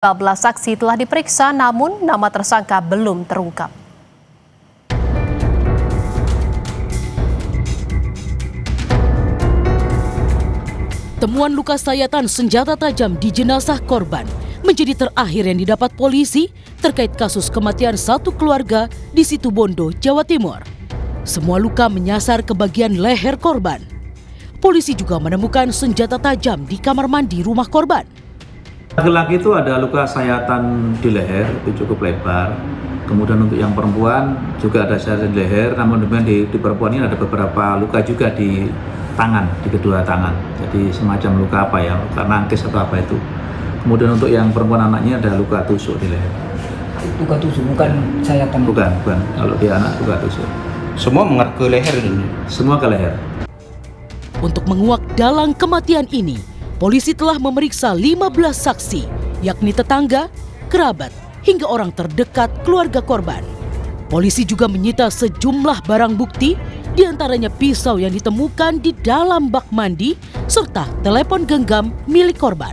15 saksi telah diperiksa, namun nama tersangka belum terungkap. Temuan luka sayatan senjata tajam di jenazah korban menjadi terakhir yang didapat polisi terkait kasus kematian satu keluarga di Situbondo, Jawa Timur. Semua luka menyasar ke bagian leher korban. Polisi juga menemukan senjata tajam di kamar mandi rumah korban. Laki-laki itu ada luka sayatan di leher, itu cukup lebar. Kemudian untuk yang perempuan juga ada sayatan di leher, namun demikian di perempuan ini ada beberapa luka juga di tangan, di kedua tangan. Jadi semacam luka apa ya, luka nangkis atau apa itu. Kemudian untuk yang perempuan anaknya ada luka tusuk di leher. Luka tusuk, bukan sayatan? Bukan. Kalau dia anak luka tusuk. Semua mengarah ke leher ini? Semua ke leher. Untuk menguak dalang kematian ini, polisi telah memeriksa 15 saksi, yakni tetangga, kerabat, hingga orang terdekat keluarga korban. Polisi juga menyita sejumlah barang bukti, diantaranya pisau yang ditemukan di dalam bak mandi, serta telepon genggam milik korban.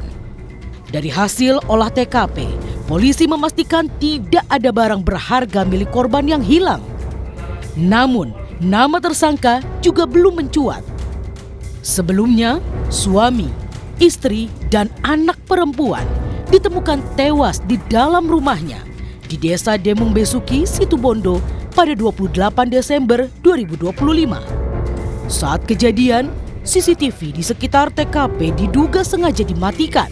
Dari hasil olah TKP, polisi memastikan tidak ada barang berharga milik korban yang hilang. Namun, nama tersangka juga belum mencuat. Sebelumnya, suami, istri, dan anak perempuan ditemukan tewas di dalam rumahnya di Desa Demung Besuki, Situbondo pada 28 Desember 2025. Saat kejadian, CCTV di sekitar TKP diduga sengaja dimatikan.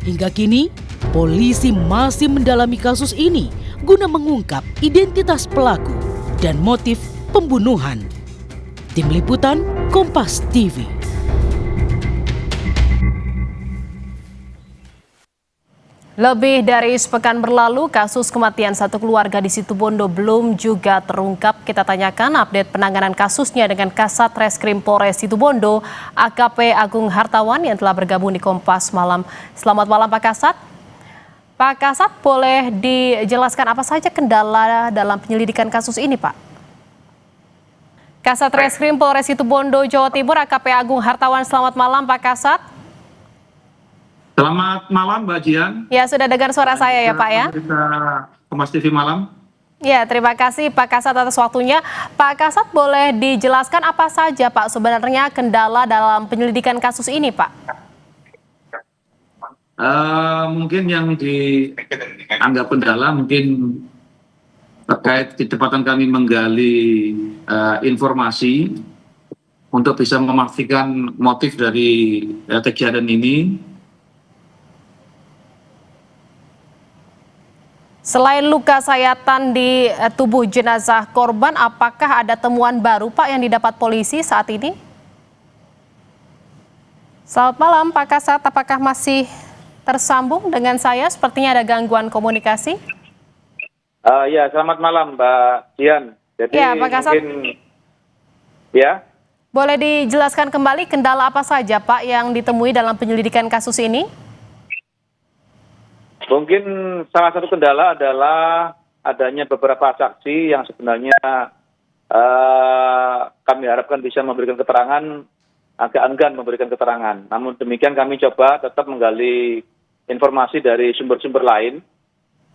Hingga kini, polisi masih mendalami kasus ini guna mengungkap identitas pelaku dan motif pembunuhan. Tim Liputan Kompas TV. Lebih dari sepekan berlalu, kasus kematian satu keluarga di Situbondo belum juga terungkap. Kita tanyakan update penanganan kasusnya dengan Kasat Reskrim Polres Situbondo, AKP Agung Hartawan yang telah bergabung di Kompas Malam. Selamat malam Pak Kasat. Pak Kasat, boleh dijelaskan apa saja kendala dalam penyelidikan kasus ini, Pak? Kasat Reskrim Polres Situbondo, Jawa Timur, AKP Agung Hartawan. Selamat malam Pak Kasat. Selamat malam Mbak Jian. Ya, sudah dengar suara saya ya Pak ya? Kita Kompas TV Malam. Ya, terima kasih Pak Kasat atas waktunya. Pak Kasat, boleh dijelaskan apa saja Pak sebenarnya kendala dalam penyelidikan kasus ini Pak? Mungkin yang dianggap kendala mungkin terkait kecepatan kami menggali informasi untuk bisa memastikan motif dari kejadian ini. Selain luka sayatan di tubuh jenazah korban, apakah ada temuan baru Pak yang didapat polisi saat ini? Selamat malam Pak Kasat, apakah masih tersambung dengan saya? Sepertinya ada gangguan komunikasi. Ya, selamat malam Mbak Jian. Jadi ya, Pak Kasat, mungkin, ya. Boleh dijelaskan kembali kendala apa saja Pak yang ditemui dalam penyelidikan kasus ini? Mungkin salah satu kendala adalah adanya beberapa saksi yang sebenarnya kami harapkan bisa memberikan keterangan, agak enggan memberikan keterangan. Namun demikian kami coba tetap menggali informasi dari sumber-sumber lain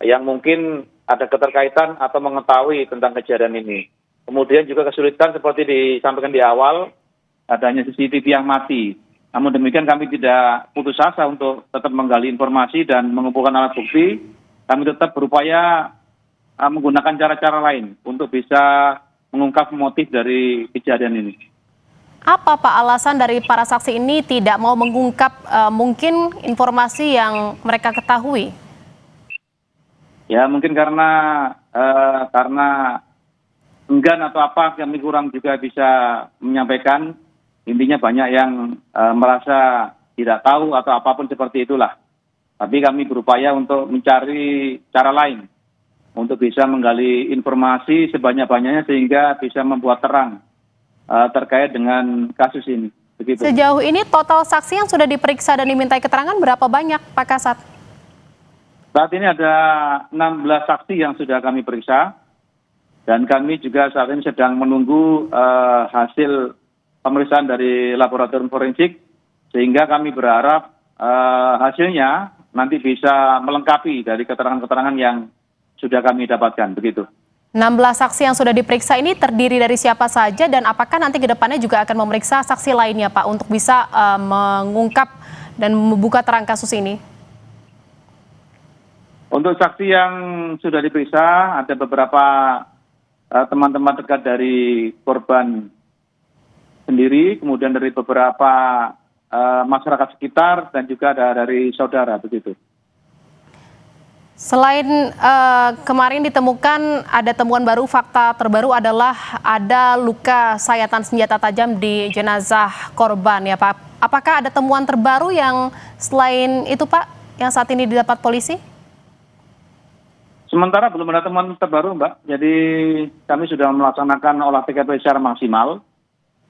yang mungkin ada keterkaitan atau mengetahui tentang kejadian ini. Kemudian juga kesulitan seperti disampaikan di awal, adanya CCTV yang mati. Namun demikian kami tidak putus asa untuk tetap menggali informasi dan mengumpulkan alat bukti. Kami tetap berupaya menggunakan cara-cara lain untuk bisa mengungkap motif dari kejadian ini. Apa Pak alasan dari para saksi ini tidak mau mengungkap mungkin informasi yang mereka ketahui? Ya mungkin karena enggan atau apa kami kurang juga bisa menyampaikan. Intinya banyak yang merasa tidak tahu atau apapun seperti itulah. Tapi kami berupaya untuk mencari cara lain untuk bisa menggali informasi sebanyak-banyaknya sehingga bisa membuat terang terkait dengan kasus ini. Begitu. Sejauh ini total saksi yang sudah diperiksa dan dimintai keterangan berapa banyak Pak Kasat? Saat ini ada 16 saksi yang sudah kami periksa dan kami juga saat ini sedang menunggu hasil pemeriksaan dari laboratorium forensik sehingga kami berharap hasilnya nanti bisa melengkapi dari keterangan-keterangan yang sudah kami dapatkan, begitu. 16 saksi yang sudah diperiksa ini terdiri dari siapa saja dan apakah nanti ke depannya juga akan memeriksa saksi lainnya Pak untuk bisa mengungkap dan membuka terang kasus ini? Untuk saksi yang sudah diperiksa, ada beberapa teman-teman dekat dari korban sendiri, kemudian dari beberapa masyarakat sekitar, dan juga ada dari saudara, begitu. Selain kemarin ditemukan ada temuan baru, fakta terbaru adalah ada luka sayatan senjata tajam di jenazah korban ya Pak. Apakah ada temuan terbaru yang selain itu Pak, yang saat ini didapat polisi? Sementara belum ada temuan terbaru, Mbak. Jadi kami sudah melaksanakan olah TKP secara maksimal.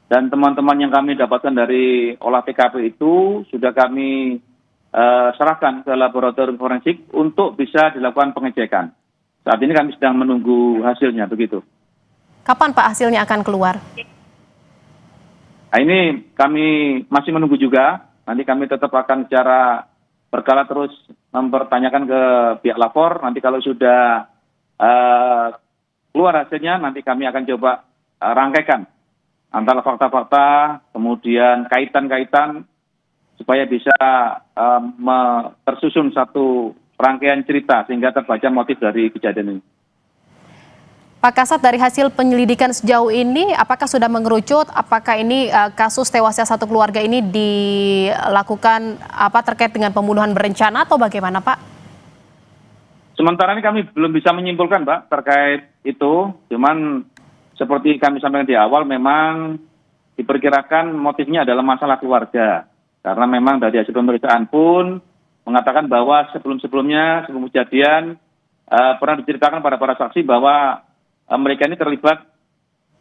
Dan teman-teman yang kami dapatkan dari olah TKP itu sudah kami serahkan ke laboratorium forensik untuk bisa dilakukan pengecekan. Saat ini kami sedang menunggu hasilnya, begitu. Kapan Pak hasilnya akan keluar? Nah, ini kami masih menunggu juga. Nanti kami tetap akan secara berkala terus mempertanyakan ke pihak lapor. Nanti kalau sudah keluar hasilnya, nanti kami akan coba rangkaikan antara fakta-fakta, kemudian kaitan-kaitan, supaya bisa tersusun satu rangkaian cerita sehingga terbaca motif dari kejadian ini. Pak Kasat, dari hasil penyelidikan sejauh ini, apakah sudah mengerucut, apakah ini kasus tewasnya satu keluarga ini dilakukan terkait dengan pembunuhan berencana atau bagaimana Pak? Sementara ini kami belum bisa menyimpulkan Pak terkait itu, cuman seperti kami sampaikan di awal memang diperkirakan motifnya adalah masalah keluarga. Karena memang dari hasil pemeriksaan pun mengatakan bahwa sebelum-sebelumnya, sebelum kejadian, pernah diceritakan pada para saksi bahwa mereka ini terlibat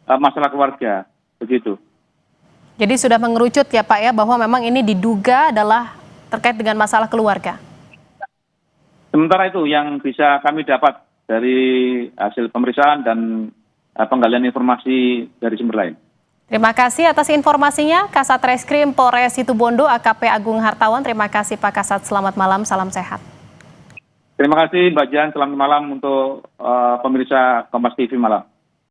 masalah keluarga, begitu. Jadi sudah mengerucut ya Pak ya, bahwa memang ini diduga adalah terkait dengan masalah keluarga? Sementara itu yang bisa kami dapat dari hasil pemeriksaan dan penggalian informasi dari sumber lain. Terima kasih atas informasinya, Kasat Reskrim Polres Situbondo AKP Agung Hartawan. Terima kasih Pak Kasat, selamat malam, salam sehat. Terima kasih Mbak Jan, selamat malam untuk pemirsa Kompas TV malam.